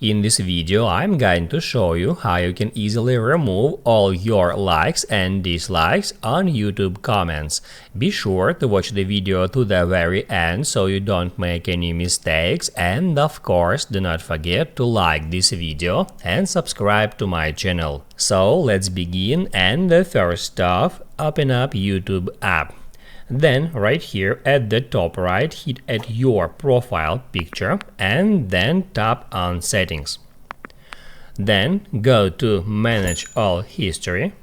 In this video, I'm going to show you how you can easily remove all your likes and dislikes on YouTube comments. Be sure to watch the video to the very end so you don't make any mistakes, and of course do not forget to like this video and subscribe to my channel. So let's begin, and the first off, open up YouTube app. Then right here at the top right, hit at your profile picture and then tap on settings. Then go to manage all history.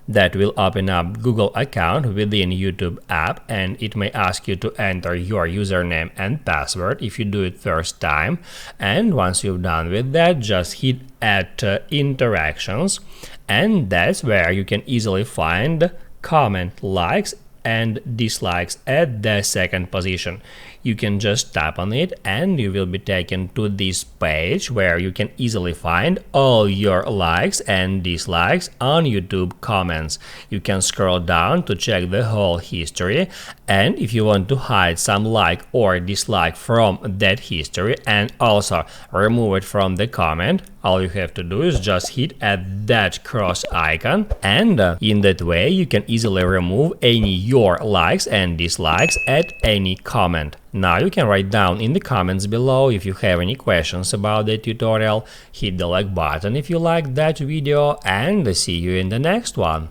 That will open up Google account within YouTube app, and it may ask you to enter your username and password if you do it first time. And once you've done with that, just hit at interactions, and that's where you can easily find comment likes and dislikes at the second position. You can just tap on it and you will be taken to this page where you can easily find all your likes and dislikes on YouTube comments. You can scroll down to check the whole history, and if you want to hide some like or dislike from that history and also remove it from the comment, all you have to do is just hit at that cross icon, and in that way you can easily remove any your likes and dislikes at any comment. Now you can write down in the comments below if you have any questions about the tutorial, hit the like button if you liked that video, and see you in the next one.